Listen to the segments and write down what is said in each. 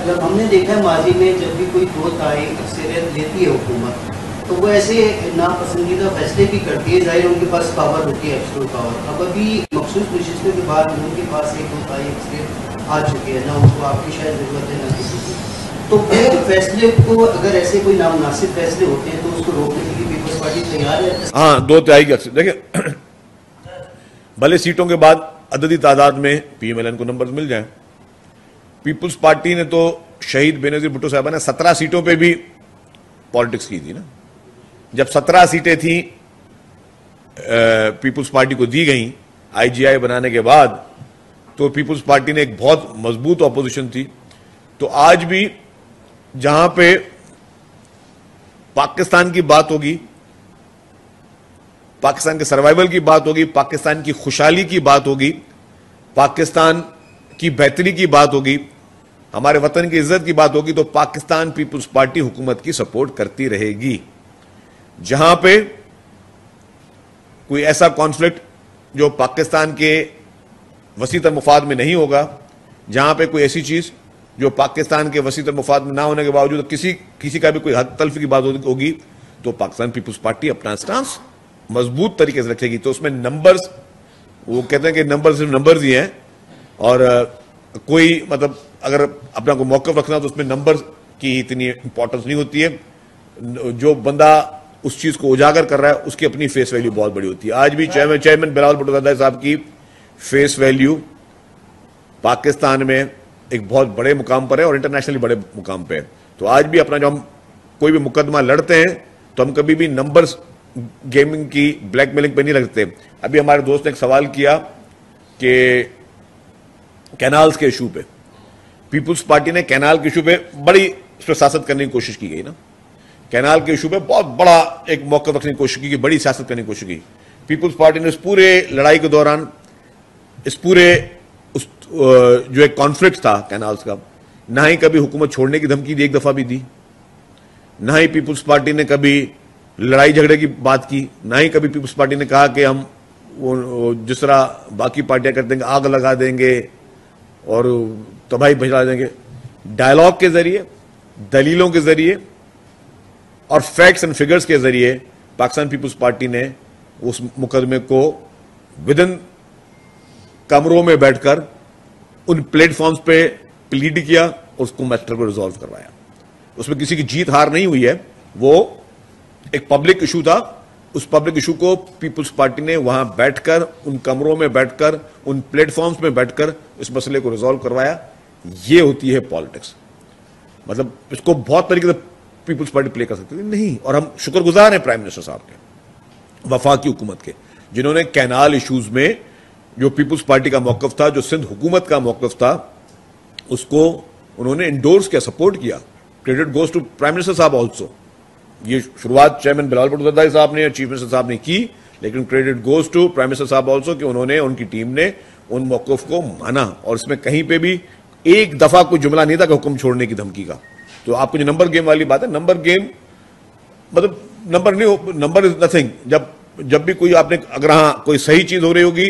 जब हमने देखा है माजी में जब भी कोई दो ताई अक्सरियत लेती है हुकूमत, तो वो ऐसे नापसंदीदा फैसले भी करती है, जाहिर उनके पास पावर होती है, एब्सोल्यूट पावर। अब अभी मखसूस नशिस्तों के बाद उनके पास एक दो ताई अक्सरियत आ चुकी है, ना उनको आपकी शायद जरूरत है ना किसी की। तो वो फैसले को अगर ऐसे कोई नामुनासिब फैसले होते हैं तो उसको रोकने के लिए पीपल्स पार्टी तैयार है? हाँ, दो तिहाई की अक्सर देखिए, भले सीटों के बाद अददी तादाद में पीएमएलएन को नंबर्स मिल जाएं। पीपल्स पार्टी ने तो शहीद बेनजीर भुट्टो साहबा ने 17 सीटों पे भी पॉलिटिक्स की थी ना। जब 17 सीटें थी पीपल्स पार्टी को दी गई आईजीआई बनाने के बाद, तो पीपल्स पार्टी ने एक बहुत मजबूत ऑपोजिशन थी। तो आज भी जहां पे पाकिस्तान की बात होगी, पाकिस्तान के सर्वाइवल की बात होगी, पाकिस्तान की खुशहाली की बात होगी, पाकिस्तान की बेहतरी की बात होगी, हमारे वतन की इज्जत की बात होगी, तो पाकिस्तान पीपल्स पार्टी हुकूमत की सपोर्ट करती रहेगी। जहां पे कोई ऐसा कॉन्फ्लिक्ट जो पाकिस्तान के वसीतर मुफाद में नहीं होगा, जहां पे कोई ऐसी चीज जो पाकिस्तान के वसीतर मुफाद में ना होने के बावजूद किसी का भी कोई हद तलफी की बात होगी, तो पाकिस्तान पीपल्स पार्टी अपना स्टांस मजबूत तरीके से रखेगी। तो उसमें नंबर्स, वो कहते हैं कि नंबर सिर्फ नंबर्स ही हैं, और कोई मतलब अगर अपना को मौकफ रखना तो उसमें नंबर की इतनी इंपॉर्टेंस नहीं होती है। जो बंदा उस चीज को उजागर कर रहा है उसकी अपनी फेस वैल्यू बहुत बड़ी होती है। आज भी चेयरमैन बिलावल भुट्टो साहब की फेस वैल्यू पाकिस्तान में एक बहुत बड़े मुकाम पर है और इंटरनेशनली बड़े मुकाम पे है। तो आज भी अपना जो हम कोई भी मुकदमा लड़ते हैं तो हम कभी भी नंबर्स गेमिंग की ब्लैकमेलिंग पे नहीं लगते। अभी हमारे दोस्त ने एक सवाल किया कि कैनाल्स के इशू पे, पीपल्स पार्टी ने कैनाल के इशू पे बड़ी उस पर सियासत करने की कोशिश की गई ना। कैनाल के इशू पे बहुत बड़ा एक मौका रखने की कोशिश की, बड़ी सियासत करने की कोशिश की। पीपल्स पार्टी ने इस पूरे लड़ाई के दौरान, इस पूरे जो एक कॉन्फ्लिक्ट था कैनाल्स का, ना ही कभी हुकूमत छोड़ने की धमकी दी, एक दफा भी दी, ना ही पीपल्स पार्टी ने कभी लड़ाई झगड़े की बात की, ना ही कभी पीपल्स पार्टी ने कहा कि हम वो जिस तरह बाकी पार्टियां करते हैं आग लगा देंगे और तबाही भिजवा देंगे। डायलॉग के जरिए, दलीलों के जरिए और फैक्ट्स एंड फिगर्स के जरिए पाकिस्तान पीपल्स पार्टी ने उस मुकदमे को विदिन कमरों में बैठकर उन प्लेटफॉर्म्स पे प्लीड किया और उसको मैटर को रिजॉल्व करवाया। उसमें किसी की जीत हार नहीं हुई है, वो एक पब्लिक इशू था। उस पब्लिक इशू को पीपल्स पार्टी ने वहां बैठकर, उन कमरों में बैठकर, उन प्लेटफॉर्म्स में बैठकर इस मसले को रिजॉल्व करवाया। ये होती है पॉलिटिक्स। मतलब इसको बहुत तरीके से पीपल्स पार्टी प्ले कर सकती थी, नहीं। और हम शुक्रगुजार हैं प्राइम मिनिस्टर साहब के, वफाकी हुकूमत के, जिन्होंने कैनाल इशूज में जो पीपल्स पार्टी का मौकफ था, जो सिंध हुकूमत का मौकफ था, उसको उन्होंने इंडोर्स किया, सपोर्ट किया। Credit goes to prime minister साहब ऑल्सो। ये शुरुआत चेयरमैन बिलावल भुट्टो साहब ने, चीफ मिनिस्टर साहब ने की, लेकिन credit goes to prime minister साहब ऑल्सो कि उन्होंने, उनकी टीम ने उन मौकफ को माना। और इसमें कहीं पे भी एक दफा कोई जुमला नहीं था कि हुक्म छोड़ने की धमकी का। तो आपको जो नंबर गेम वाली बात है, नंबर गेम मतलब नंबर नहीं, नंबर इज नथिंग। जब भी कोई आपने, अगर हाँ कोई सही चीज हो रही होगी,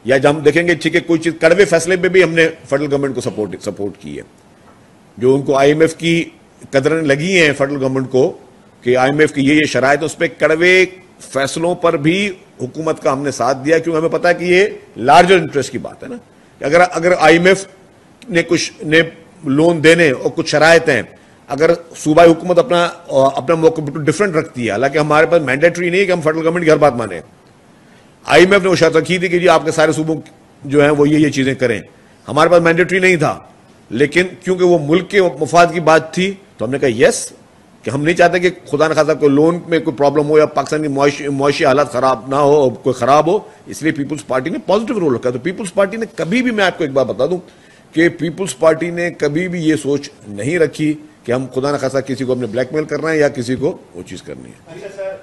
या जब हम देखेंगे ठीक है कोई चीज, कड़वे फैसले पे भी हमने फेडरल गवर्नमेंट को सपोर्ट की है। जो उनको आईएमएफ की कदरें लगी हैं फेडरल गवर्नमेंट को कि आईएमएफ की ये शराइत, उस पर कड़वे फैसलों पर भी हुकूमत का हमने साथ दिया, क्योंकि हमें पता है कि ये लार्जर इंटरेस्ट की बात है ना। अगर आईएमएफ ने कुछ ने लोन देने और कुछ शराइत हैं, अगर सूबाई हुकूमत अपना मौका डिफरेंट रखती है, हालांकि हमारे पास मैंडेटरी नहीं है कि हम फेडरल गवर्नमेंट की हर बात माने। आईएमएफ ने वो शर्त रखी थी कि जी आपके सारे सूबों जो हैं वो ये चीजें करें, हमारे पास मैंडेटरी नहीं था। लेकिन क्योंकि वो मुल्क के मफाद की बात थी तो हमने कहा यस, कि हम नहीं चाहते कि खुदा न खासा कोई लोन में कोई प्रॉब्लम हो या पाकिस्तान की मुआशी हालात खराब ना हो, कोई खराब हो। इसलिए पीपल्स पार्टी ने पॉजिटिव रोल रखा। तो पीपल्स पार्टी ने कभी भी, मैं आपको एक बात बता दूं कि पीपल्स पार्टी ने कभी भी ये सोच नहीं रखी कि हम खुदा न खासा किसी को अपने ब्लैकमेल करना है या किसी को वो चीज करनी है।